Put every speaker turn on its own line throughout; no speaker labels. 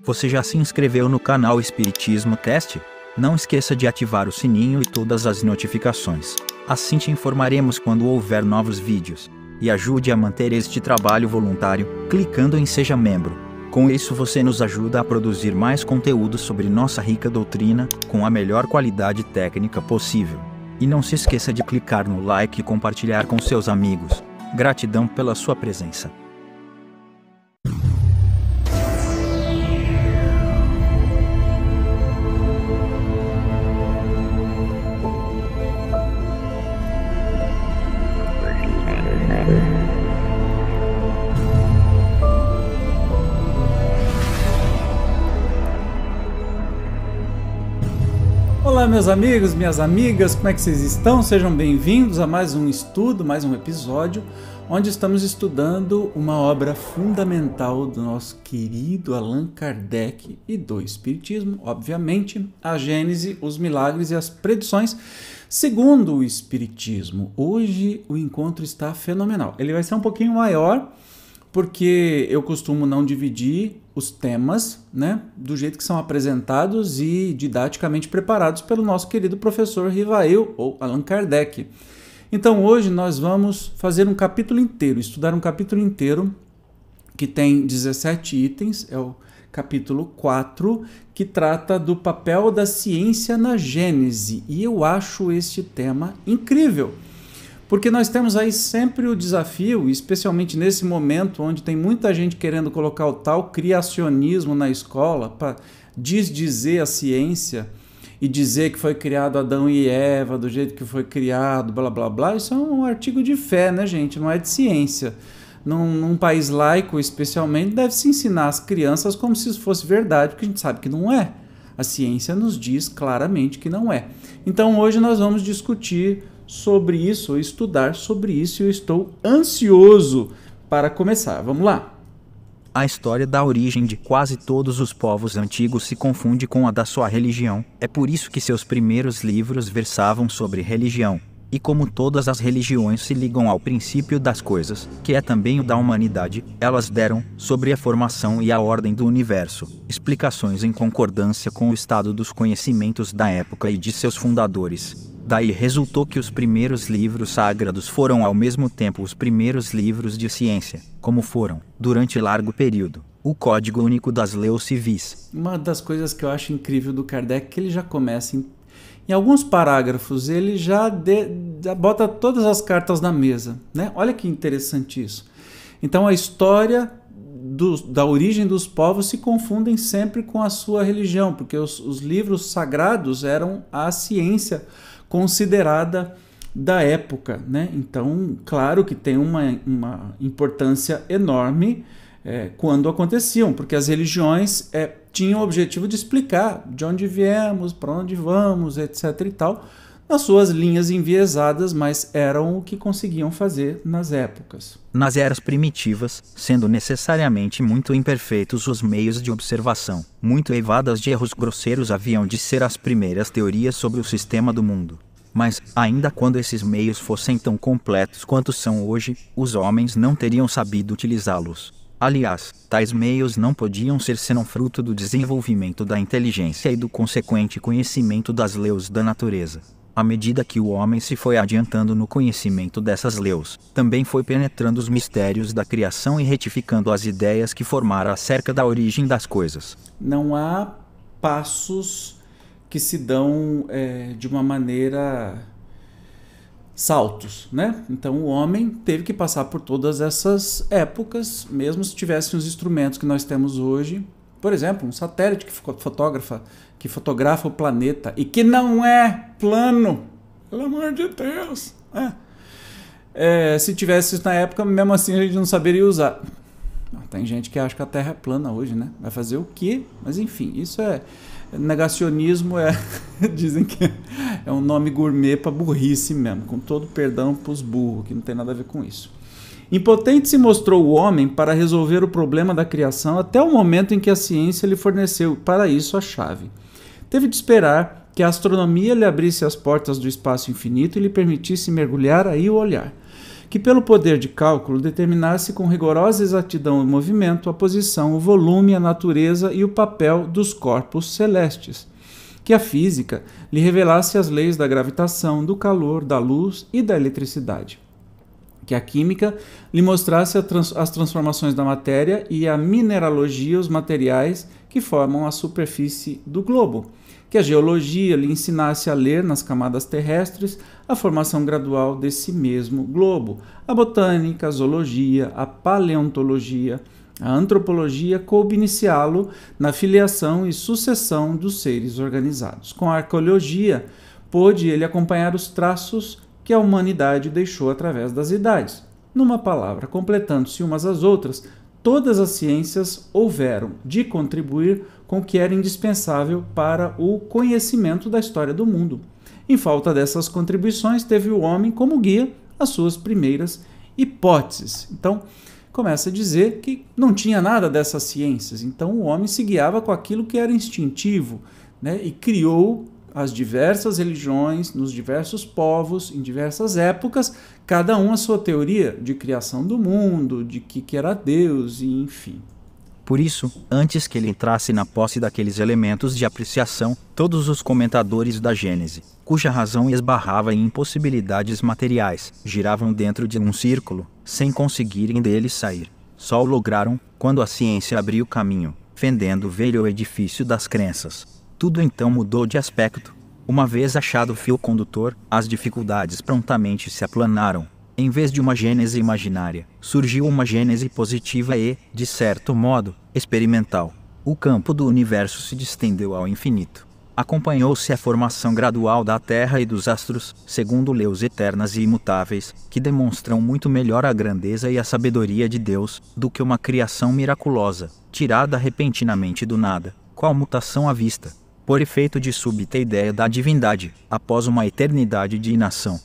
Você já se inscreveu no canal Espiritismo Cast? Não esqueça de ativar o sininho e todas as notificações. Assim te informaremos quando houver novos vídeos. E ajude a manter este trabalho voluntário, clicando em Seja Membro. Com isso você nos ajuda a produzir mais conteúdo sobre nossa rica doutrina, com a melhor qualidade técnica possível. E não se esqueça de clicar no like e compartilhar com seus amigos. Gratidão pela sua presença.
Olá meus amigos, minhas amigas, como é que vocês estão? Sejam bem-vindos a mais um estudo, mais um episódio, onde estamos estudando uma obra fundamental do nosso querido Allan Kardec e do Espiritismo, obviamente, a Gênese, os milagres e as predições segundo o Espiritismo. Hoje o encontro está fenomenal, ele vai ser um pouquinho maior, porque eu costumo não dividir os temas, né, do jeito que são apresentados e didaticamente preparados pelo nosso querido professor Rivail, ou Allan Kardec. Então hoje nós vamos fazer um capítulo inteiro, estudar um capítulo inteiro que tem 17 itens, é o capítulo 4, que trata do papel da ciência na Gênese. E eu acho este tema incrível. Porque nós temos aí sempre o desafio, especialmente nesse momento onde tem muita gente querendo colocar o tal criacionismo na escola para desdizer a ciência e dizer que foi criado Adão e Eva do jeito que foi criado, blá blá blá. Isso é um artigo de fé, né, gente? Não é de ciência. Num país laico, especialmente, deve-se ensinar as crianças como se isso fosse verdade, porque a gente sabe que não é. A ciência nos diz claramente que não é. Então hoje nós vamos discutir sobre isso, estudar sobre isso, e eu estou ansioso para começar. Vamos lá!
A história da origem de quase todos os povos antigos se confunde com a da sua religião. É por isso que seus primeiros livros versavam sobre religião. E como todas as religiões se ligam ao princípio das coisas, que é também o da humanidade, elas deram, sobre a formação e a ordem do universo, explicações em concordância com o estado dos conhecimentos da época e de seus fundadores. Daí resultou que os primeiros livros sagrados foram ao mesmo tempo os primeiros livros de ciência, como foram, durante largo período, o Código Único das Leis Civis.
Uma das coisas que eu acho incrível do Kardec é que ele já começa em alguns parágrafos, ele já bota todas as cartas na mesa, né? Olha que interessante isso. Então a história da origem dos povos se confundem sempre com a sua religião, porque os livros sagrados eram a ciência considerada da época, né? Então, claro que tem uma importância enorme quando aconteciam, porque as religiões tinham o objetivo de explicar de onde viemos, para onde vamos, etc. e tal, nas suas linhas enviesadas, mas eram o que conseguiam fazer nas épocas.
Nas eras primitivas, sendo necessariamente muito imperfeitos os meios de observação, muito eivadas de erros grosseiros haviam de ser as primeiras teorias sobre o sistema do mundo. Mas, ainda quando esses meios fossem tão completos quanto são hoje, os homens não teriam sabido utilizá-los. Aliás, tais meios não podiam ser senão fruto do desenvolvimento da inteligência e do consequente conhecimento das leis da natureza. À medida que o homem se foi adiantando no conhecimento dessas leis, também foi penetrando os mistérios da criação e retificando as ideias que formaram acerca da origem das coisas.
Não há passos que se dão de uma maneira saltos, né? Então o homem teve que passar por todas essas épocas, mesmo se tivessem os instrumentos que nós temos hoje. Por exemplo, um satélite que fotografa o planeta e que não é plano, pelo amor de Deus. Se tivesse isso na época, mesmo assim a gente não saberia usar. Tem gente que acha que a Terra é plana hoje, né? Vai fazer o quê? Mas enfim, isso negacionismo dizem que é um nome gourmet para burrice mesmo, com todo perdão para os burros, que não tem nada a ver com isso. Impotente se mostrou o homem para resolver o problema da criação até o momento em que a ciência lhe forneceu para isso a chave. Teve de esperar que a astronomia lhe abrisse as portas do espaço infinito e lhe permitisse mergulhar aí o olhar. que pelo poder de cálculo determinasse com rigorosa exatidão o movimento, a posição, o volume, a natureza e o papel dos corpos celestes, que a física lhe revelasse as leis da gravitação, do calor, da luz e da eletricidade, que a química lhe mostrasse as transformações da matéria e a mineralogia, os materiais que formam a superfície do globo, que a geologia lhe ensinasse a ler nas camadas terrestres a formação gradual desse mesmo globo, a botânica, a zoologia, a paleontologia, a antropologia coube iniciá-lo na filiação e sucessão dos seres organizados. Com a arqueologia, pôde ele acompanhar os traços que a humanidade deixou através das idades. Numa palavra, completando-se umas às outras, todas as ciências houveram de contribuir com o que era indispensável para o conhecimento da história do mundo. Em falta dessas contribuições, teve o homem como guia as suas primeiras hipóteses. Então, começa a dizer que não tinha nada dessas ciências, então o homem se guiava com aquilo que era instintivo, né? E criou as diversas religiões, nos diversos povos, em diversas épocas, cada um a sua teoria de criação do mundo, de que era Deus, e enfim.
Por isso, antes que ele entrasse na posse daqueles elementos de apreciação, todos os comentadores da Gênese, cuja razão esbarrava em impossibilidades materiais, giravam dentro de um círculo, sem conseguirem dele sair. Só o lograram quando a ciência abriu caminho, fendendo o velho edifício das crenças. Tudo então mudou de aspecto. Uma vez achado o fio condutor, as dificuldades prontamente se aplanaram. Em vez de uma gênese imaginária, surgiu uma gênese positiva e, de certo modo, experimental. O campo do universo se distendeu ao infinito. Acompanhou-se a formação gradual da Terra e dos astros, segundo leis eternas e imutáveis, que demonstram muito melhor a grandeza e a sabedoria de Deus do que uma criação miraculosa, tirada repentinamente do nada, qual mutação à vista, por efeito de súbita ideia da divindade, após uma eternidade de inação.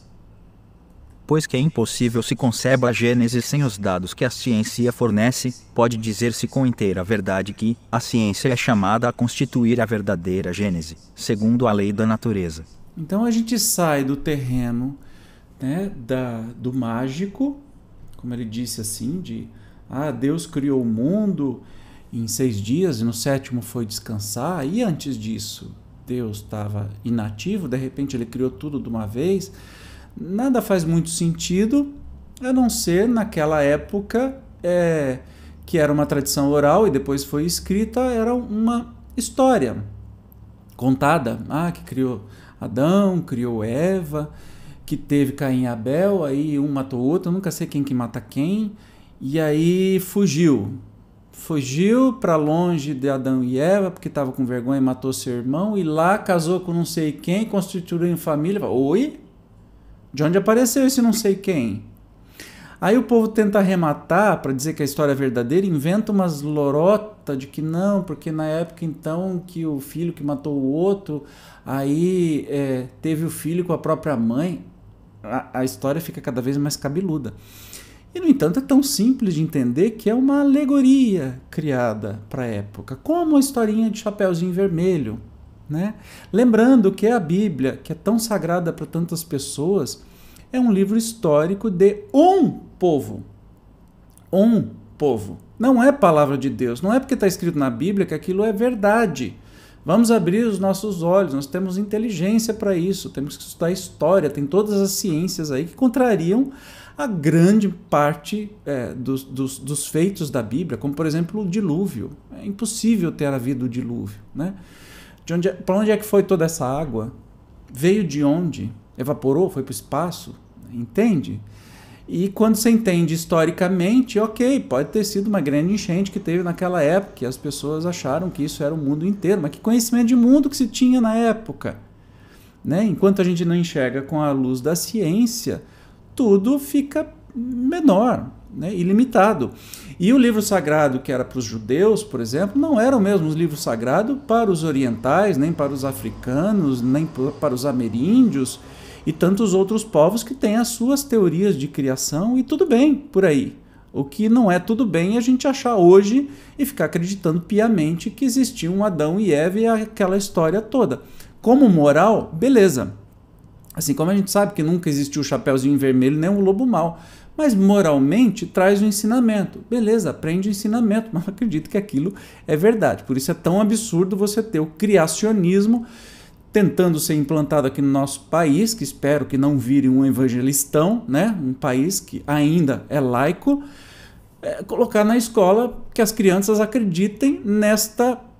Pois que é impossível se conceba a Gênese sem os dados que a ciência fornece, pode dizer-se com inteira verdade que a ciência é chamada a constituir a verdadeira Gênese, segundo a lei da natureza.
Então a gente sai do terreno, né, do mágico, como ele disse assim, de Deus criou o mundo em 6 dias e no 7º foi descansar, e antes disso Deus estava inativo, de repente ele criou tudo de uma vez. Nada faz muito sentido, a não ser naquela época que era uma tradição oral e depois foi escrita, era uma história contada, que criou Adão, criou Eva, que teve Caim e Abel, aí um matou o outro, eu nunca sei quem que mata quem, e aí fugiu para longe de Adão e Eva, porque estava com vergonha e matou seu irmão, e lá casou com não sei quem, constituiu em família. Oi? De onde apareceu esse não sei quem? Aí o povo tenta arrematar para dizer que a história é verdadeira, inventa umas lorotas de que não, porque na época então que o filho que matou o outro, aí teve o filho com a própria mãe. A história fica cada vez mais cabeluda. E, no entanto, é tão simples de entender que é uma alegoria criada para a época, como a historinha de Chapeuzinho Vermelho, né? Lembrando que a Bíblia, que é tão sagrada para tantas pessoas, é um livro histórico de um povo. Um povo. Não é palavra de Deus. Não é porque está escrito na Bíblia que aquilo é verdade. Vamos abrir os nossos olhos. Nós temos inteligência para isso. Temos que estudar história. Tem todas as ciências aí que contrariam a grande parte dos feitos da Bíblia, como, por exemplo, o dilúvio. É impossível ter havido o dilúvio, né? Para onde é que foi toda essa água? Veio de onde? Evaporou? Foi para o espaço? Entende? E quando você entende historicamente, ok, pode ter sido uma grande enchente que teve naquela época, que as pessoas acharam que isso era o mundo inteiro, mas que conhecimento de mundo que se tinha na época, né? Enquanto a gente não enxerga com a luz da ciência, tudo fica menor, né? Ilimitado. E o livro sagrado que era para os judeus, por exemplo, não era o mesmo livro sagrado para os orientais, nem para os africanos, nem para os ameríndios e tantos outros povos que têm as suas teorias de criação, e tudo bem por aí. O que não é tudo bem é a gente achar hoje e ficar acreditando piamente que existia um Adão e Eva e aquela história toda. Como moral, beleza. Assim como a gente sabe que nunca existiu o Chapeuzinho Vermelho nem o Lobo Mau. mas moralmente traz um ensinamento. Beleza, aprende o ensinamento, mas não acredito que aquilo é verdade. Por isso é tão absurdo você ter o criacionismo tentando ser implantado aqui no nosso país, que espero que não vire um evangelistão, né? Um país que ainda é laico, colocar na escola que as crianças acreditem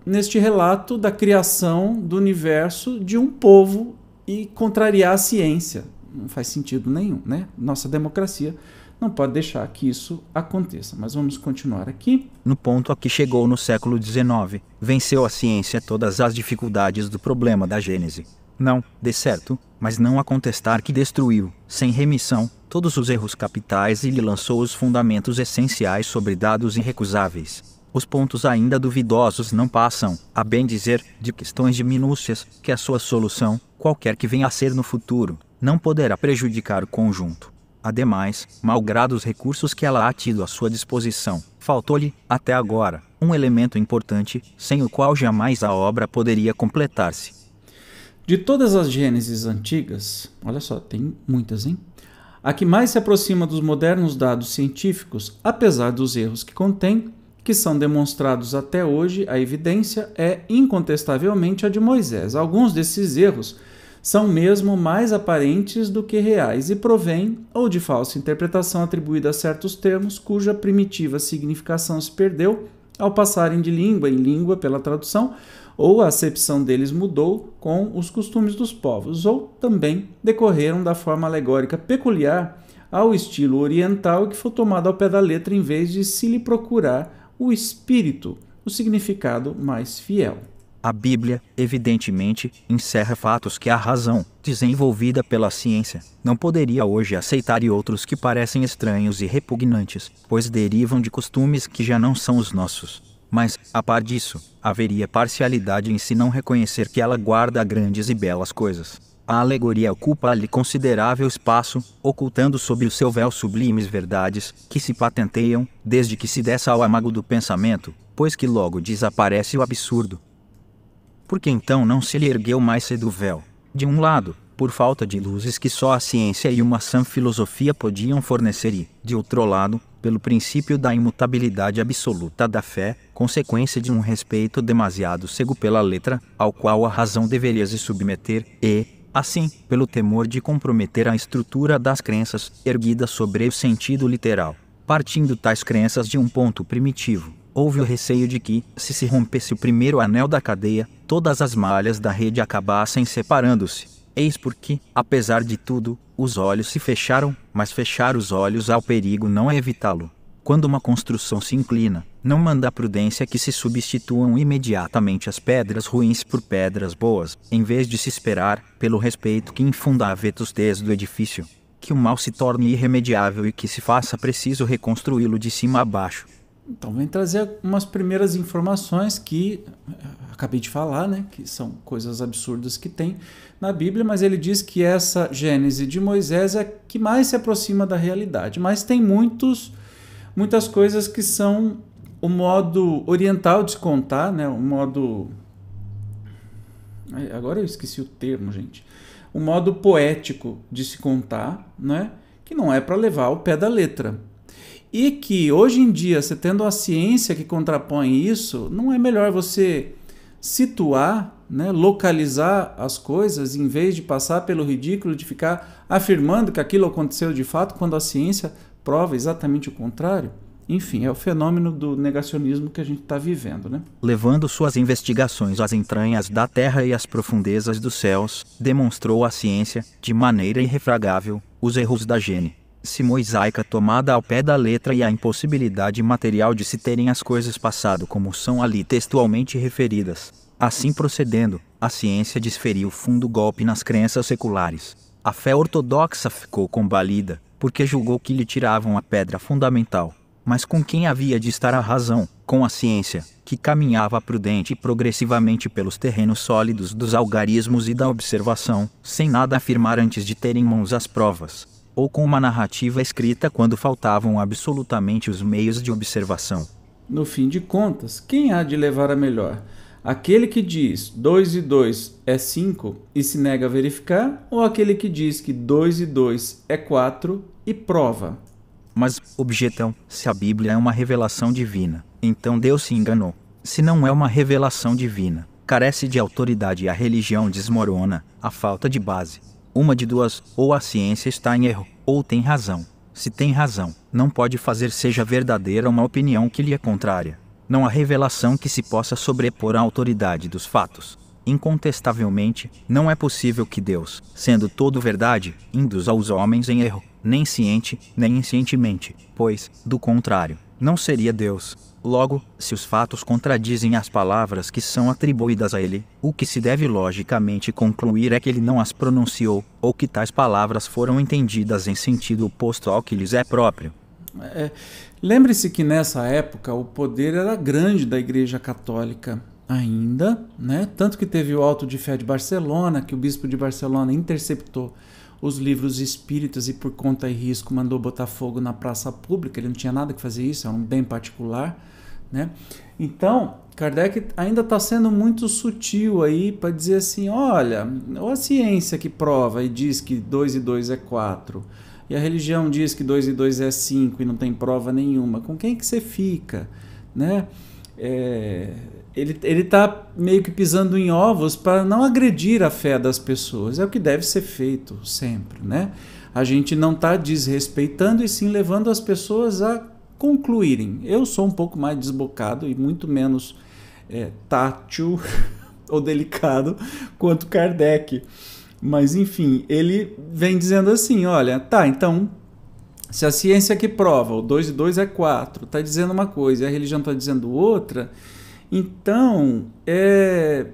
neste relato da criação do universo de um povo e contrariar a ciência. Não faz sentido nenhum, né? Nossa democracia não pode deixar que isso aconteça. Mas vamos continuar aqui.
No ponto a que chegou no século XIX, venceu a ciência todas as dificuldades do problema da Gênese. Não, de certo, mas não a contestar que destruiu, sem remissão, todos os erros capitais e lhe lançou os fundamentos essenciais sobre dados irrecusáveis. Os pontos ainda duvidosos não passam, a bem dizer, de questões de minúcias, que a sua solução, qualquer que venha a ser no futuro, não poderá prejudicar o conjunto. Ademais, malgrado os recursos que ela ha tido à sua disposição, faltou-lhe, até agora, um elemento importante, sem o qual jamais a obra poderia completar-se.
De todas as Gêneses antigas, olha só, tem muitas, hein? A que mais se aproxima dos modernos dados científicos, apesar dos erros que contém, que são demonstrados até hoje, a evidência é incontestavelmente a de Moisés. Alguns desses erros são mesmo mais aparentes do que reais e provêm ou de falsa interpretação atribuída a certos termos cuja primitiva significação se perdeu ao passarem de língua em língua pela tradução, ou a acepção deles mudou com os costumes dos povos, ou também decorreram da forma alegórica peculiar ao estilo oriental que foi tomado ao pé da letra em vez de se lhe procurar o espírito, o significado mais fiel.
A Bíblia, evidentemente, encerra fatos que a razão, desenvolvida pela ciência, não poderia hoje aceitar e outros que parecem estranhos e repugnantes, pois derivam de costumes que já não são os nossos. Mas, a par disso, haveria parcialidade em se não reconhecer que ela guarda grandes e belas coisas. A alegoria ocupa-lhe considerável espaço, ocultando sob o seu véu sublimes verdades, que se patenteiam, desde que se desce ao amago do pensamento, pois que logo desaparece o absurdo. Por que então não se lhe ergueu mais cedo o véu? De um lado, por falta de luzes que só a ciência e uma sã filosofia podiam fornecer e, de outro lado, pelo princípio da imutabilidade absoluta da fé, consequência de um respeito demasiado cego pela letra, ao qual a razão deveria se submeter, e, assim, pelo temor de comprometer a estrutura das crenças, erguidas sobre o sentido literal. Partindo tais crenças de um ponto primitivo, houve o receio de que, se rompesse o primeiro anel da cadeia, todas as malhas da rede acabassem separando-se. Eis porque, apesar de tudo, os olhos se fecharam, mas fechar os olhos ao perigo não é evitá-lo. Quando uma construção se inclina, não manda a prudência que se substituam imediatamente as pedras ruins por pedras boas, em vez de se esperar, pelo respeito que infunda a vetustez do edifício, que o mal se torne irremediável e que se faça preciso reconstruí-lo de cima a baixo.
Então, vem trazer umas primeiras informações que acabei de falar, né? Que são coisas absurdas que tem na Bíblia, mas ele diz que essa Gênese de Moisés é que mais se aproxima da realidade. Mas tem muitas coisas que são o modo oriental de se contar, né? O modo... Agora eu esqueci o termo, gente. O modo poético de se contar, né? Que não é para levar ao pé da letra. E que hoje em dia, você tendo a ciência que contrapõe isso, não é melhor você situar, né, localizar as coisas, em vez de passar pelo ridículo de ficar afirmando que aquilo aconteceu de fato, quando a ciência prova exatamente o contrário? Enfim, é o fenômeno do negacionismo que a gente está vivendo, né?
Levando suas investigações às entranhas da terra e às profundezas dos céus, demonstrou a ciência, de maneira irrefragável, os erros da Gênese mosaica tomada ao pé da letra e a impossibilidade material de se terem as coisas passado como são ali textualmente referidas. Assim procedendo, a ciência desferiu fundo golpe nas crenças seculares. A fé ortodoxa ficou combalida, porque julgou que lhe tiravam a pedra fundamental. Mas com quem havia de estar a razão? Com a ciência, que caminhava prudente e progressivamente pelos terrenos sólidos dos algarismos e da observação, sem nada afirmar antes de ter em mãos as provas. Ou com uma narrativa escrita quando faltavam absolutamente os meios de observação.
No fim de contas, quem há de levar a melhor? Aquele que diz 2 e 2 é 5 e se nega a verificar, ou aquele que diz que 2 e 2 é 4 e prova?
Mas, objetam, se a Bíblia é uma revelação divina, então Deus se enganou. Se não é uma revelação divina, carece de autoridade e a religião desmorona, a falta de base. Uma de duas, ou a ciência está em erro, ou tem razão. Se tem razão, não pode fazer seja verdadeira uma opinião que lhe é contrária. Não há revelação que se possa sobrepor à autoridade dos fatos. Incontestavelmente, não é possível que Deus, sendo todo verdade, induza os homens em erro, nem ciente, nem inscientemente, pois, do contrário, não seria Deus. Logo, se os fatos contradizem as palavras que são atribuídas a ele, o que se deve logicamente concluir é que ele não as pronunciou, ou que tais palavras foram entendidas em sentido oposto ao que lhes é próprio.
Lembre-se que nessa época o poder era grande da Igreja Católica ainda, né? Tanto que teve o Auto de Fé de Barcelona, que o bispo de Barcelona interceptou os livros espíritas e por conta e risco mandou botar fogo na praça pública. Ele não tinha nada que fazer isso, é um bem particular, né? Então, Kardec ainda está sendo muito sutil aí para dizer assim, olha, ou a ciência que prova e diz que 2 e 2 é 4, e a religião diz que 2 e 2 é 5 e não tem prova nenhuma, com quem que você fica, né? Ele está meio que pisando em ovos para não agredir a fé das pessoas. É o que deve ser feito sempre, né? A gente não está desrespeitando e sim levando as pessoas a concluírem. Eu sou um pouco mais desbocado e muito menos tátil ou delicado quanto Kardec. Mas, enfim, ele vem dizendo assim, olha, tá, então, se a ciência que prova, o 2 e 2 é 4, está dizendo uma coisa e a religião está dizendo outra, então, é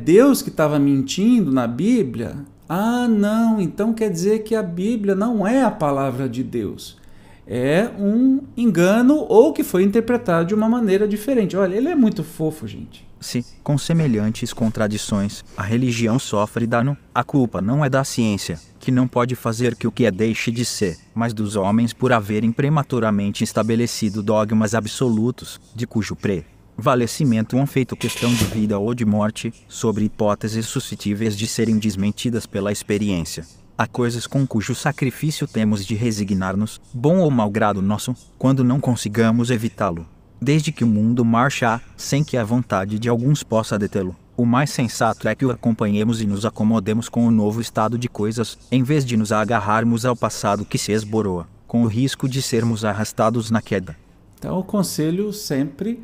Deus que estava mentindo na Bíblia? Ah, não, então quer dizer que a Bíblia não é a palavra de Deus. É um engano ou que foi interpretado de uma maneira diferente. Olha, ele é muito fofo, gente.
Se, com semelhantes contradições, a religião sofre dano, a culpa não é da ciência, que não pode fazer que o que é deixe de ser, mas dos homens por haverem prematuramente estabelecido dogmas absolutos, de cujo prevalecimento é feito questão de vida ou de morte, sobre hipóteses suscetíveis de serem desmentidas pela experiência. Há coisas com cujo sacrifício temos de resignar-nos, bom ou mau grado nosso, quando não consigamos evitá-lo. Desde que o mundo marcha, sem que a vontade de alguns possa detê-lo, o mais sensato é que o acompanhemos e nos acomodemos com o novo estado de coisas, em vez de nos agarrarmos ao passado que se esboroa, com o risco de sermos arrastados na queda.
Então, o conselho sempre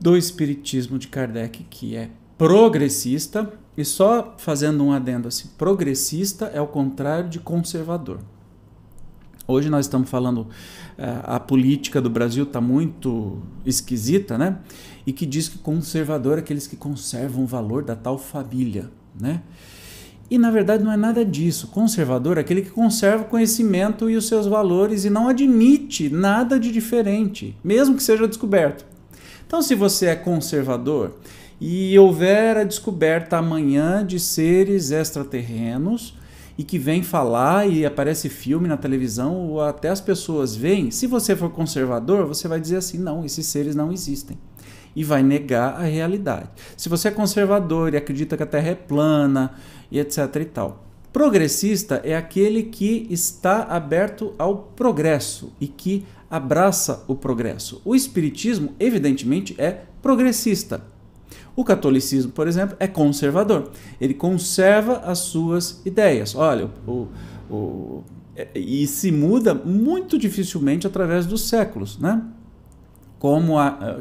do Espiritismo de Kardec, que é progressista, e só fazendo um adendo assim, progressista é o contrário de conservador. Hoje nós estamos falando, a política do Brasil está muito esquisita, né? E que diz que conservador é aqueles que conservam o valor da tal família, né? E na verdade não é nada disso. Conservador é aquele que conserva o conhecimento e os seus valores e não admite nada de diferente, mesmo que seja descoberto. Então, se você é conservador e houver a descoberta amanhã de seres extraterrenos e que vem falar e aparece filme na televisão ou até as pessoas veem, se você for conservador, você vai dizer assim, não, esses seres não existem. E vai negar a realidade. Se você é conservador e acredita que a Terra é plana e etc e tal. Progressista é aquele que está aberto ao progresso e que abraça o progresso. O espiritismo, evidentemente, é progressista. O catolicismo, por exemplo, é conservador. Ele conserva as suas ideias. Olha, e se muda muito dificilmente através dos séculos, né? Como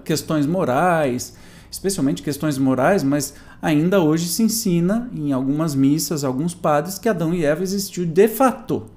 questões morais, especialmente questões morais, mas ainda hoje se ensina em algumas missas, alguns padres, que Adão e Eva existiu de fato.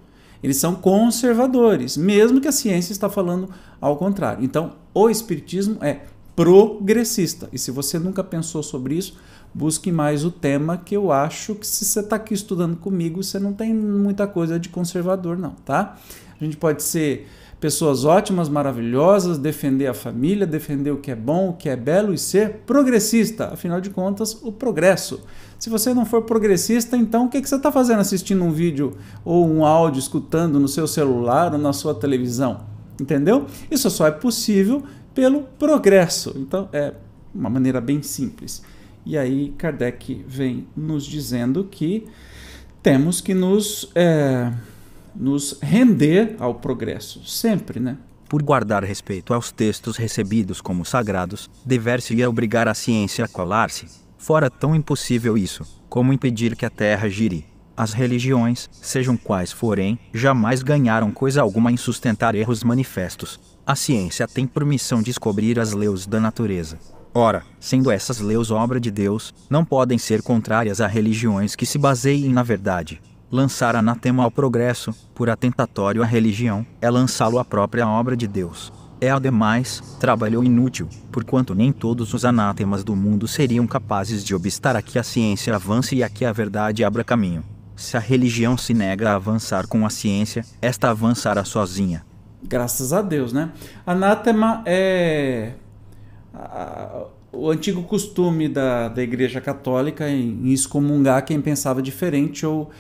Eles são conservadores, mesmo que a ciência está falando ao contrário. Então, o espiritismo é progressista. E se você nunca pensou sobre isso, busque mais o tema, que eu acho que se você está aqui estudando comigo, você não tem muita coisa de conservador não, tá? A gente pode ser pessoas ótimas, maravilhosas, defender a família, defender o que é bom, o que é belo e ser progressista. Afinal de contas, o progresso. Se você não for progressista, então o que você está fazendo assistindo um vídeo ou um áudio, escutando no seu celular ou na sua televisão? Entendeu? Isso só é possível pelo progresso. Então, é uma maneira bem simples. E aí, Kardec vem nos dizendo que temos que nos render ao progresso, sempre, né?
por guardar respeito aos textos recebidos como sagrados, dever-se-ia obrigar a ciência a colar-se. Fora tão impossível isso, como impedir que a Terra gire. As religiões, sejam quais forem, jamais ganharam coisa alguma em sustentar erros manifestos. A ciência tem por missão descobrir as leis da natureza. Ora, sendo essas leis obra de Deus, não podem ser contrárias a religiões que se baseiem na verdade. Lançar anatema ao progresso, por atentatório à religião, é lançá-lo à própria obra de Deus. É, ademais, trabalho inútil, porquanto nem todos os anátemas do mundo seriam capazes de obstar a que a ciência avance e a que a verdade abra caminho. Se a religião se nega a avançar com a ciência, esta avançará sozinha.
Graças a Deus, né? Anátema é o antigo costume da Igreja Católica em excomungar quem pensava diferente ou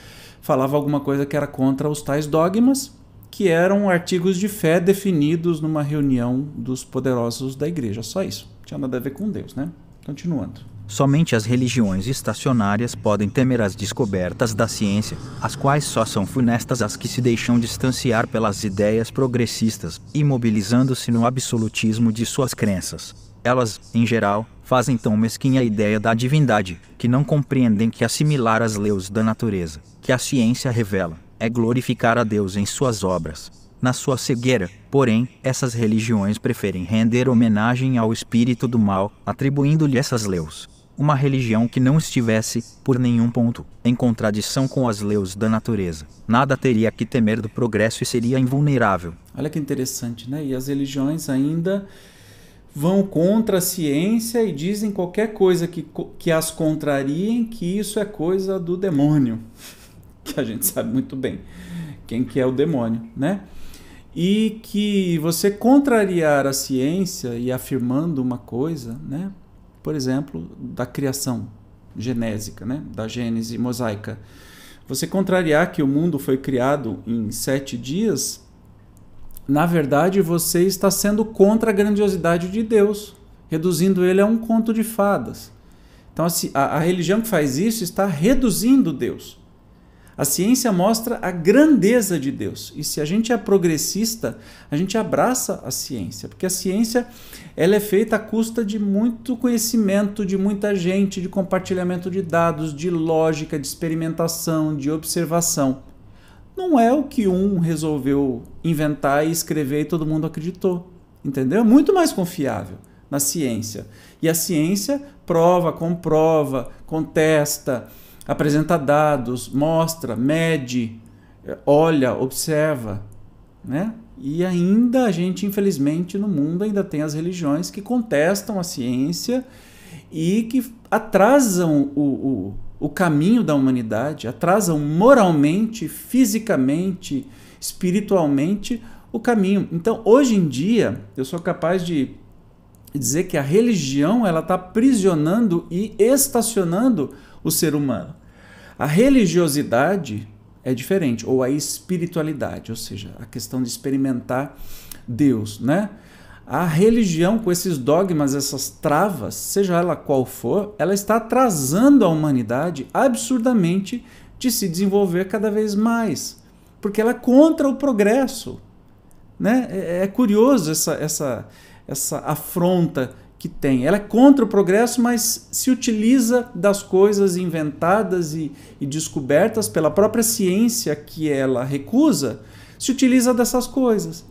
falava alguma coisa que era contra os tais dogmas, que eram artigos de fé definidos numa reunião dos poderosos da igreja. Só isso. Não tinha nada a ver com Deus, né? Continuando.
Somente as religiões estacionárias podem temer as descobertas da ciência, as quais só são funestas às que se deixam distanciar pelas ideias progressistas, imobilizando-se no absolutismo de suas crenças. Elas, em geral, fazem tão mesquinha a ideia da divindade, que não compreendem que assimilar as leis da natureza, que a ciência revela, é glorificar a Deus em suas obras. Na sua cegueira, porém, essas religiões preferem render homenagem ao espírito do mal, atribuindo-lhe essas leis. Uma religião que não estivesse, por nenhum ponto, em contradição com as leis da natureza, nada teria que temer do progresso e seria invulnerável.
Olha que interessante, né? E as religiões ainda vão contra a ciência e dizem qualquer coisa que as contrariem, que isso é coisa do demônio. Que a gente sabe muito bem quem que é o demônio, né? E que você contrariar a ciência e afirmando uma coisa, né? Por exemplo, da criação genésica, né? Da gênese mosaica. Você contrariar que o mundo foi criado em 7 dias, na verdade você está sendo contra a grandiosidade de Deus, reduzindo ele a um conto de fadas. Então a religião que faz isso está reduzindo Deus. A ciência mostra a grandeza de Deus. E se a gente é progressista, a gente abraça a ciência. Porque a ciência ela é feita à custa de muito conhecimento, de muita gente, de compartilhamento de dados, de lógica, de experimentação, de observação. Não é o que um resolveu inventar e escrever e todo mundo acreditou. Entendeu? É muito mais confiável na ciência. E a ciência prova, comprova, contesta, apresenta dados, mostra, mede, olha, observa, né? E ainda a gente, infelizmente, no mundo ainda tem as religiões que contestam a ciência e que atrasam o caminho da humanidade, atrasam moralmente, fisicamente, espiritualmente o caminho. Então, hoje em dia, eu sou capaz de dizer que a religião ela está aprisionando e estacionando o ser humano. A religiosidade é diferente, ou a espiritualidade, ou seja, a questão de experimentar Deus, né? A religião, com esses dogmas, essas travas, seja ela qual for, ela está atrasando a humanidade absurdamente de se desenvolver cada vez mais, porque ela é contra o progresso, né? É curioso essa afronta que tem. Ela é contra o progresso, mas se utiliza das coisas inventadas e descobertas pela própria ciência que ela recusa, se utiliza dessas coisas.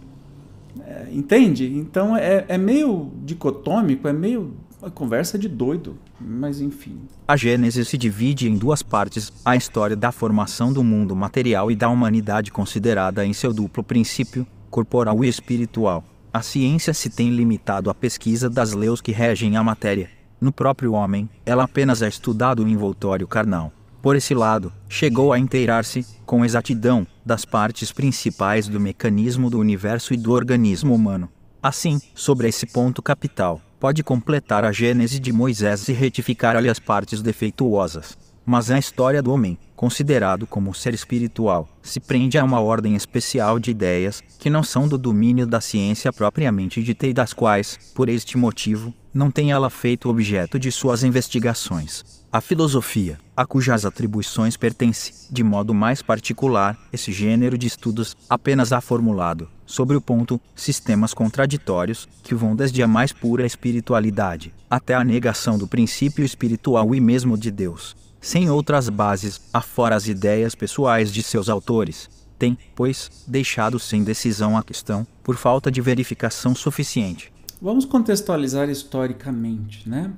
Entende? Então é meio dicotômico, é meio uma conversa de doido, mas enfim.
A Gênese se divide em 2 partes, a história da formação do mundo material e da humanidade considerada em seu duplo princípio, corporal e espiritual. A ciência se tem limitado à pesquisa das leis que regem a matéria. No próprio homem, ela apenas é estudado o envoltório carnal. Por esse lado, chegou a inteirar-se, com exatidão, das partes principais do mecanismo do universo e do organismo humano. Assim, sobre esse ponto capital, pode completar a Gênese de Moisés e retificar-lhe as partes defeituosas. Mas a história do homem, considerado como ser espiritual, se prende a uma ordem especial de ideias, que não são do domínio da ciência propriamente dita e das quais, por este motivo, não tem ela feito objeto de suas investigações. A filosofia, a cujas atribuições pertence, de modo mais particular, esse gênero de estudos, apenas há formulado, sobre o ponto, sistemas contraditórios, que vão desde a mais pura espiritualidade, até a negação do princípio espiritual e mesmo de Deus, sem outras bases, afora as ideias pessoais de seus autores. Tem, pois, deixado sem decisão a questão, por falta de verificação suficiente.
Vamos contextualizar historicamente, né?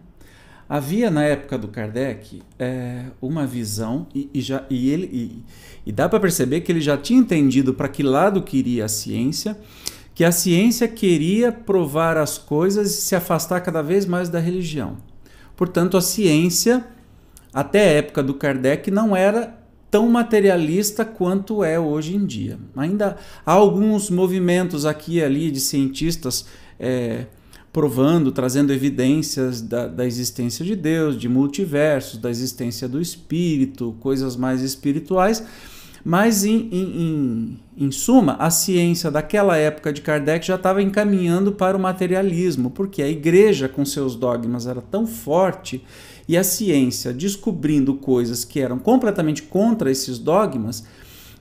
Havia na época do Kardec uma visão e dá para perceber que ele já tinha entendido para que lado queria a ciência, que a ciência queria provar as coisas e se afastar cada vez mais da religião. Portanto, a ciência, até a época do Kardec, não era tão materialista quanto é hoje em dia. Ainda há alguns movimentos aqui e ali de cientistas provando, trazendo evidências da existência de Deus, de multiversos, da existência do espírito, coisas mais espirituais, mas em suma, a ciência daquela época de Kardec já estava encaminhando para o materialismo, porque a igreja com seus dogmas era tão forte e a ciência descobrindo coisas que eram completamente contra esses dogmas,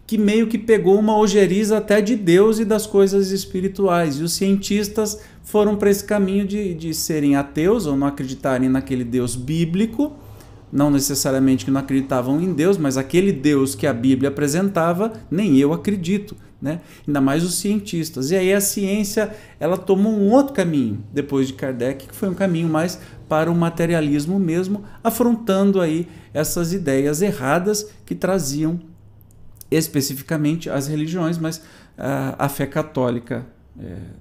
que meio que pegou uma ojeriza até de Deus e das coisas espirituais. E os cientistas foram para esse caminho de serem ateus ou não acreditarem naquele Deus bíblico, não necessariamente que não acreditavam em Deus, mas aquele Deus que a Bíblia apresentava, nem eu acredito, né? Ainda mais os cientistas. E aí a ciência, ela tomou um outro caminho, depois de Kardec, que foi um caminho mais para o materialismo mesmo, afrontando aí essas ideias erradas que traziam especificamente as religiões, mas a fé católica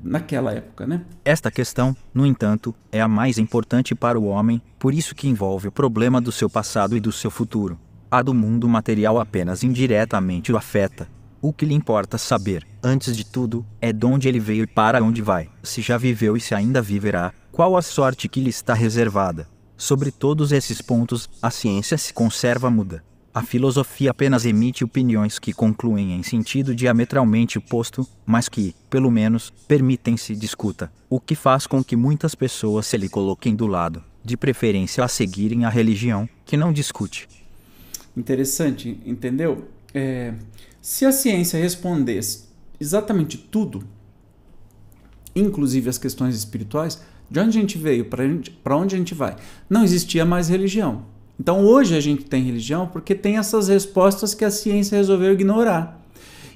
naquela época, né?
Esta questão, no entanto, é a mais importante para o homem, por isso que envolve o problema do seu passado e do seu futuro. A do mundo material apenas indiretamente o afeta. O que lhe importa saber, antes de tudo, é de onde ele veio e para onde vai, se já viveu e se ainda viverá, qual a sorte que lhe está reservada. Sobre todos esses pontos, a ciência se conserva muda. A filosofia apenas emite opiniões que concluem em sentido diametralmente oposto, mas que, pelo menos, permitem-se discuta, o que faz com que muitas pessoas se lhe coloquem do lado, de preferência a seguirem a religião, que não discute.
Interessante, entendeu? Se a ciência respondesse exatamente tudo, inclusive as questões espirituais, de onde a gente veio, para onde a gente vai, não existia mais religião. Então hoje a gente tem religião porque tem essas respostas que a ciência resolveu ignorar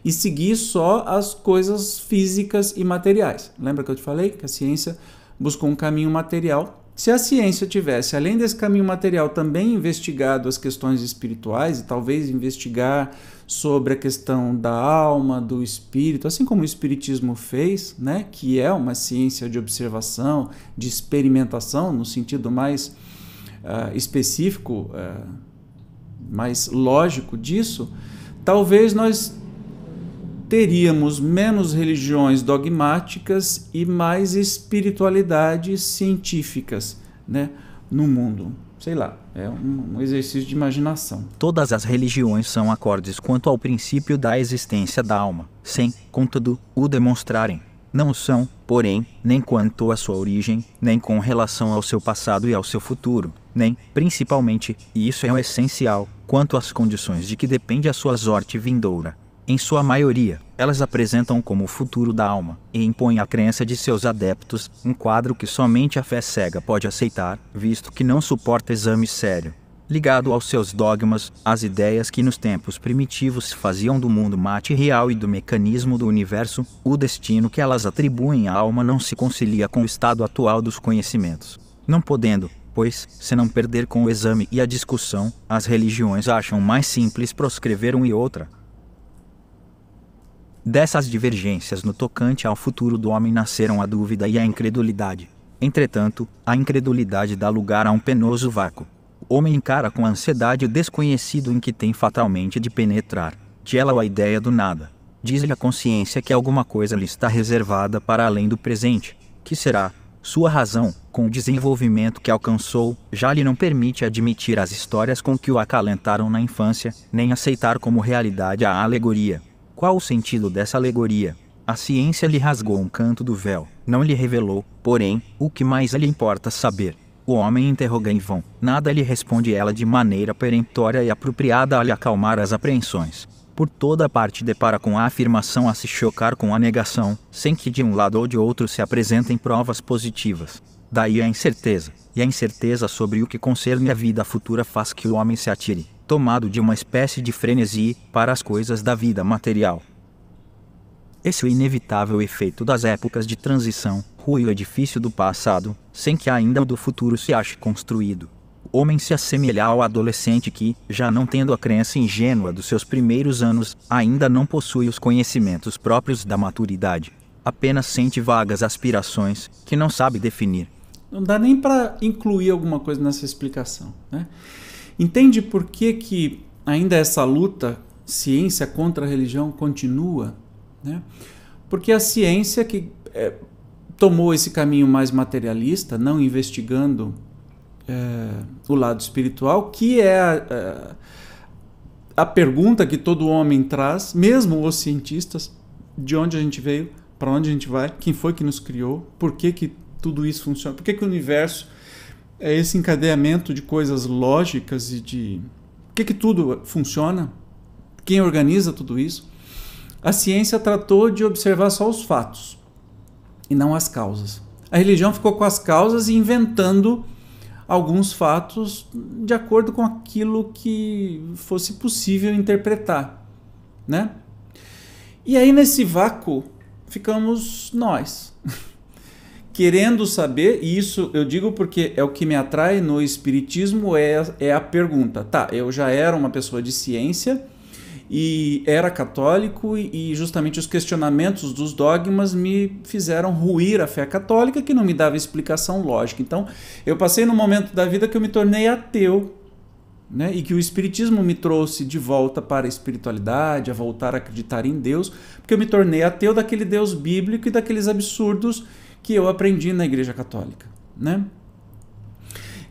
e seguir só as coisas físicas e materiais. Lembra que eu te falei que a ciência buscou um caminho material? Se a ciência tivesse, além desse caminho material, também investigado as questões espirituais e talvez investigar sobre a questão da alma, do espírito, assim como o espiritismo fez, né, que é uma ciência de observação, de experimentação, no sentido mais específico, mais lógico disso, talvez nós teríamos menos religiões dogmáticas e mais espiritualidades científicas, né, no mundo. Sei lá, é um exercício de imaginação.
Todas as religiões são acordes quanto ao princípio da existência da alma, sem, contudo, o demonstrarem. Não são, porém, nem quanto à sua origem, nem com relação ao seu passado e ao seu futuro, nem, principalmente, e isso é o essencial, quanto às condições de que depende a sua sorte vindoura. Em sua maioria, elas apresentam como o futuro da alma, e impõem à crença de seus adeptos um quadro que somente a fé cega pode aceitar, visto que não suporta exame sério. Ligado aos seus dogmas, as ideias que nos tempos primitivos faziam do mundo material e do mecanismo do universo, o destino que elas atribuem à alma não se concilia com o estado atual dos conhecimentos. Não podendo, pois, se não perder com o exame e a discussão, as religiões acham mais simples proscrever uma e outra. Dessas divergências no tocante ao futuro do homem nasceram a dúvida e a incredulidade. Entretanto, a incredulidade dá lugar a um penoso vácuo. O homem encara com ansiedade o desconhecido em que tem fatalmente de penetrar. Gela-o a ideia do nada. Diz-lhe a consciência que alguma coisa lhe está reservada para além do presente. Que será? Sua razão, com o desenvolvimento que alcançou, já lhe não permite admitir as histórias com que o acalentaram na infância, nem aceitar como realidade a alegoria. Qual o sentido dessa alegoria? A ciência lhe rasgou um canto do véu, não lhe revelou, porém, o que mais lhe importa saber. O homem interroga em vão, nada lhe responde ela de maneira peremptória e apropriada a lhe acalmar as apreensões. Por toda parte depara com a afirmação a se chocar com a negação, sem que de um lado ou de outro se apresentem provas positivas. Daí a incerteza, e a incerteza sobre o que concerne a vida futura faz que o homem se atire, tomado de uma espécie de frenesi, para as coisas da vida material. Esse é o inevitável efeito das épocas de transição, rui o edifício do passado, sem que ainda o do futuro se ache construído. O homem se assemelha ao adolescente que, já não tendo a crença ingênua dos seus primeiros anos, ainda não possui os conhecimentos próprios da maturidade. Apenas sente vagas aspirações, que não sabe definir.
Não dá nem para incluir alguma coisa nessa explicação, né? Entende por que ainda essa luta, ciência contra a religião, continua? Né? Porque a ciência que tomou esse caminho mais materialista, não investigando o lado espiritual, que é a pergunta que todo homem traz, mesmo os cientistas, de onde a gente veio, para onde a gente vai, quem foi que nos criou, por que tudo isso funciona, por que o universo é esse encadeamento de coisas lógicas e de por que tudo funciona, quem organiza tudo isso. A ciência tratou de observar só os fatos e não as causas. A religião ficou com as causas e inventando alguns fatos de acordo com aquilo que fosse possível interpretar, né? E aí nesse vácuo ficamos nós, querendo saber, e isso eu digo porque é o que me atrai no espiritismo, é a pergunta. Tá, eu já era uma pessoa de ciência e era católico e justamente os questionamentos dos dogmas me fizeram ruir a fé católica, que não me dava explicação lógica. Então eu passei num momento da vida que eu me tornei ateu, né? E que o espiritismo me trouxe de volta para a espiritualidade, a voltar a acreditar em Deus, porque eu me tornei ateu daquele Deus bíblico e daqueles absurdos que eu aprendi na Igreja Católica, né?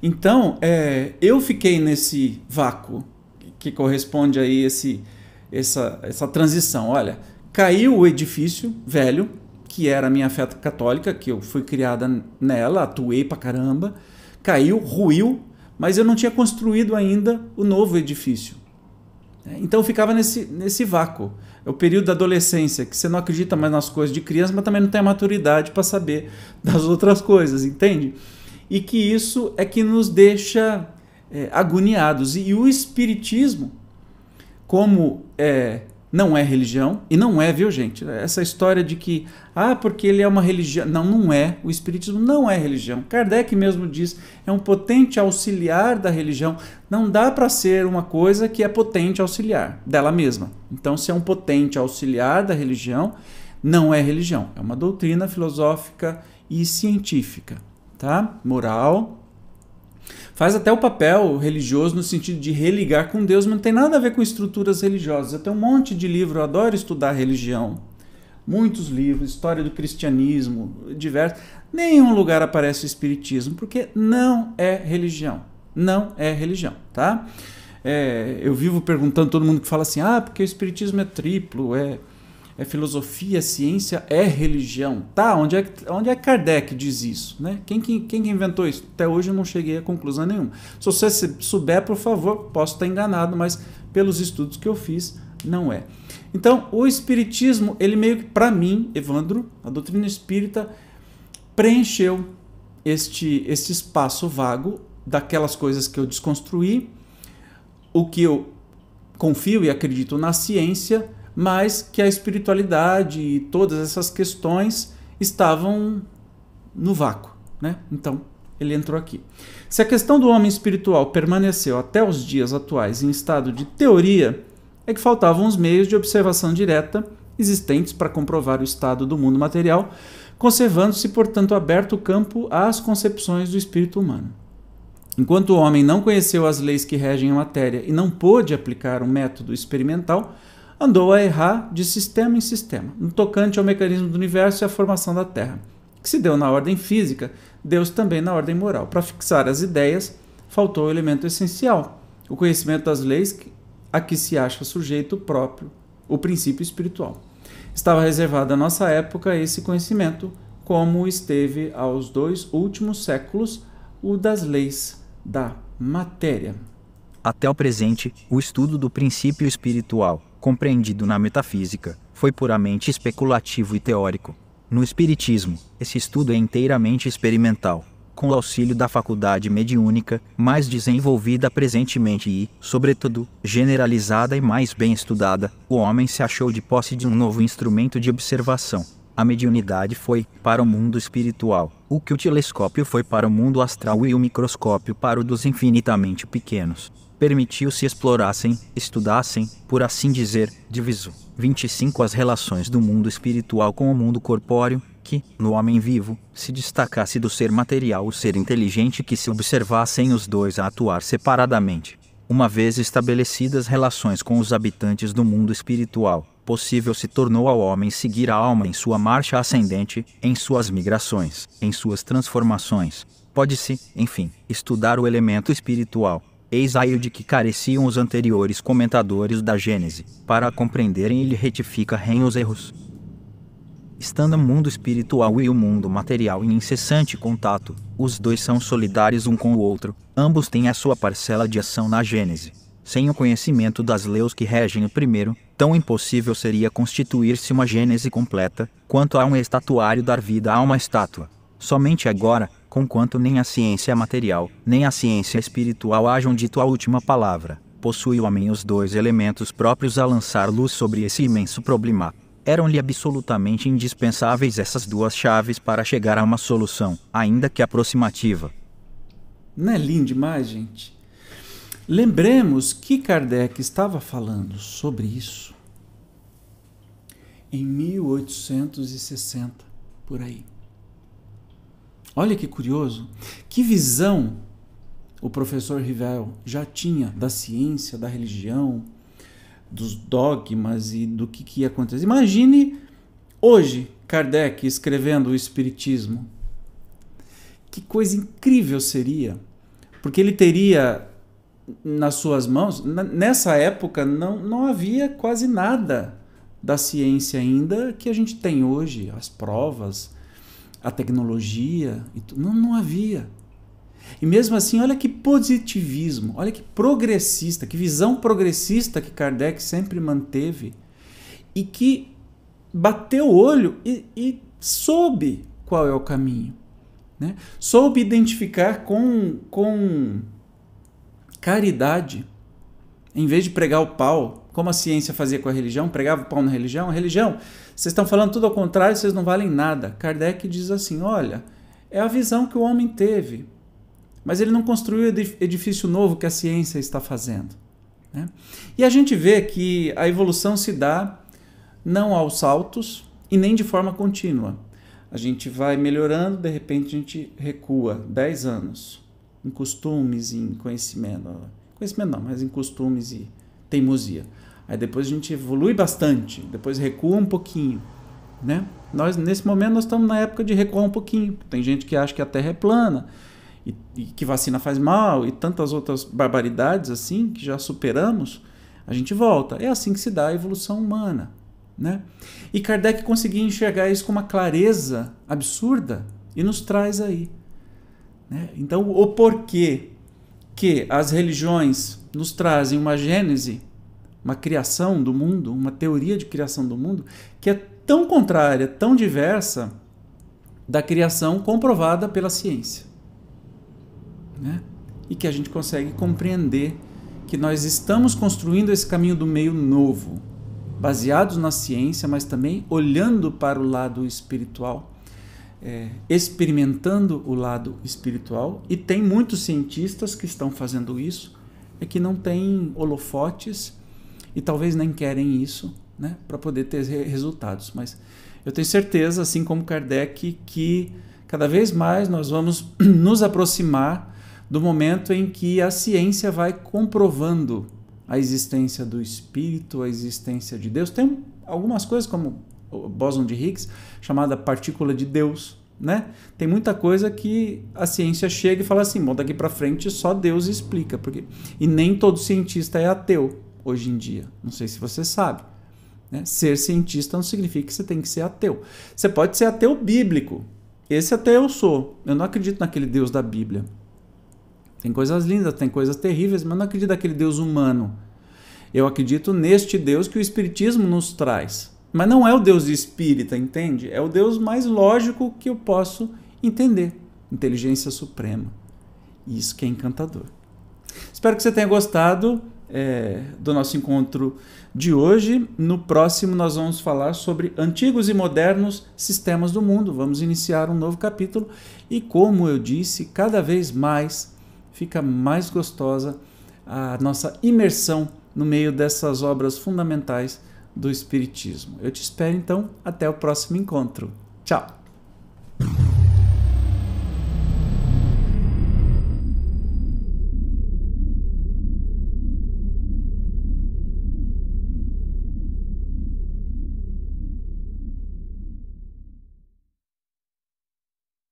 Então eu fiquei nesse vácuo que corresponde aí essa transição. Olha, caiu o edifício velho, que era a minha fé católica, que eu fui criada nela, atuei pra caramba, caiu, ruiu, mas eu não tinha construído ainda o novo edifício. Então eu ficava nesse vácuo. É o período da adolescência, que você não acredita mais nas coisas de criança, mas também não tem a maturidade para saber das outras coisas, entende? E que isso é que nos deixa agoniados. E o espiritismo, como não é religião, e não é, viu gente? Essa história de que, porque ele é uma religião. Não, não é. O espiritismo não é religião. Kardec mesmo diz, é um potente auxiliar da religião. Não dá para ser uma coisa que é potente auxiliar dela mesma. Então, se é um potente auxiliar da religião, não é religião. É uma doutrina filosófica e científica, tá? Moral. Faz até o papel religioso no sentido de religar com Deus, mas não tem nada a ver com estruturas religiosas. Eu tenho um monte de livro, eu adoro estudar religião. Muitos livros, história do cristianismo, diversos. Nenhum lugar aparece o espiritismo, porque não é religião. Não é religião, tá? Eu vivo perguntando a todo mundo que fala assim, porque o espiritismo é triplo, é filosofia, ciência, é religião. Tá, onde é que Kardec diz isso? Né? Quem inventou isso? Até hoje eu não cheguei a conclusão nenhuma. Se você souber, por favor, posso estar enganado, mas pelos estudos que eu fiz, não é. Então, o espiritismo, ele meio que, para mim, Evandro, a doutrina espírita, preencheu este espaço vago daquelas coisas que eu desconstruí, o que eu confio e acredito na ciência, mas que a espiritualidade e todas essas questões estavam no vácuo, né? Então, ele entrou aqui. Se a questão do homem espiritual permaneceu até os dias atuais em estado de teoria, é que faltavam os meios de observação direta existentes para comprovar o estado do mundo material, conservando-se, portanto, aberto o campo às concepções do espírito humano. Enquanto o homem não conheceu as leis que regem a matéria e não pôde aplicar um método experimental, andou a errar de sistema em sistema, no tocante ao mecanismo do universo e à formação da Terra, que que se deu na ordem física, deu-se também na ordem moral. Para fixar as ideias, faltou o elemento essencial, o conhecimento das leis a que se acha sujeito próprio, o princípio espiritual. Estava reservado à nossa época esse conhecimento, como esteve aos 2 últimos séculos o das leis da matéria.
Até o presente, o estudo do princípio espiritual, compreendido na metafísica, foi puramente especulativo e teórico. No espiritismo, esse estudo é inteiramente experimental, com o auxílio da faculdade mediúnica, mais desenvolvida presentemente e, sobretudo, generalizada e mais bem estudada, o homem se achou de posse de um novo instrumento de observação. A mediunidade foi para o mundo espiritual, o que o telescópio foi para o mundo astral e o microscópio para o dos infinitamente pequenos. Permitiu-se explorassem, estudassem, por assim dizer, diviso 25 as relações do mundo espiritual com o mundo corpóreo, que, no homem vivo, se destacasse do ser material o ser inteligente que se observassem os dois a atuar separadamente. Uma vez estabelecidas relações com os habitantes do mundo espiritual, possível se tornou ao homem seguir a alma em sua marcha ascendente, em suas migrações, em suas transformações. Pode-se, enfim, estudar o elemento espiritual. Eis aí o de que careciam os anteriores comentadores da Gênese, para a compreenderem ele retifica-rem os erros. Estando o mundo espiritual e o mundo material em incessante contato, os dois são solidários um com o outro, ambos têm a sua parcela de ação na Gênese. Sem o conhecimento das leis que regem o primeiro, tão impossível seria constituir-se uma Gênese completa, quanto a um estatuário dar vida a uma estátua. Somente agora, conquanto nem a ciência material, nem a ciência espiritual hajam dito a última palavra, possui o homem os 2 elementos próprios a lançar luz sobre esse imenso problema. Eram-lhe absolutamente indispensáveis essas 2 chaves para chegar a uma solução, ainda que aproximativa.
Não é lindo demais, gente? Lembremos que Kardec estava falando sobre isso em 1860, por aí. Olha que curioso, que visão o professor Rivel já tinha da ciência, da religião, dos dogmas e do que ia acontecer. Imagine hoje Kardec escrevendo o Espiritismo. Que coisa incrível seria, porque ele teria nas suas mãos, nessa época não havia quase nada da ciência ainda que a gente tem hoje, as provas, a tecnologia, não havia. E mesmo assim, olha que positivismo, olha que progressista, que visão progressista que Kardec sempre manteve e que bateu o olho e soube qual é o caminho, né? Soube identificar com caridade, em vez de pregar o pau, como a ciência fazia com a religião, pregava o pau na religião. A religião, vocês estão falando tudo ao contrário, vocês não valem nada. Kardec diz assim, olha, é a visão que o homem teve, mas ele não construiu o edifício novo que a ciência está fazendo, né? E a gente vê que a evolução se dá não aos saltos e nem de forma contínua. A gente vai melhorando, de repente a gente recua 10 anos em costumes, em conhecimento. Conhecimento não, mas em costumes e teimosia. Aí depois a gente evolui bastante, depois recua um pouquinho, né? Nesse momento nós estamos na época de recuar um pouquinho. Tem gente que acha que a Terra é plana e que vacina faz mal e tantas outras barbaridades assim que já superamos. A gente volta. É assim que se dá a evolução humana, né? E Kardec conseguia enxergar isso com uma clareza absurda e nos traz aí, né? Então, o porquê que as religiões nos trazem uma gênese, uma criação do mundo, uma teoria de criação do mundo, que é tão contrária, tão diversa da criação comprovada pela ciência, né? E que a gente consegue compreender que nós estamos construindo esse caminho do meio novo, baseados na ciência, mas também olhando para o lado espiritual, experimentando o lado espiritual. E tem muitos cientistas que estão fazendo isso, que não têm holofotes e talvez nem querem isso, né, para poder ter resultados. Mas eu tenho certeza, assim como Kardec, que cada vez mais nós vamos nos aproximar do momento em que a ciência vai comprovando a existência do Espírito, a existência de Deus. Tem algumas coisas como o bóson de Higgs, chamada partícula de Deus, né? Tem muita coisa que a ciência chega e fala assim, bom, daqui para frente só Deus explica, porque e nem todo cientista é ateu hoje em dia. Não sei se você sabe, né? Ser cientista não significa que você tem que ser ateu. Você pode ser ateu bíblico. Esse até eu sou. Eu não acredito naquele Deus da Bíblia. Tem coisas lindas, tem coisas terríveis, mas não acredito naquele Deus humano. Eu acredito neste Deus que o Espiritismo nos traz. Mas não é o Deus espírita, entende? É o Deus mais lógico que eu posso entender. Inteligência suprema. Isso que é encantador. Espero que você tenha gostado do nosso encontro de hoje. No próximo nós vamos falar sobre antigos e modernos sistemas do mundo. Vamos iniciar um novo capítulo e, como eu disse, cada vez mais fica mais gostosa a nossa imersão no meio dessas obras fundamentais do Espiritismo. Eu te espero então, até o próximo encontro. Tchau!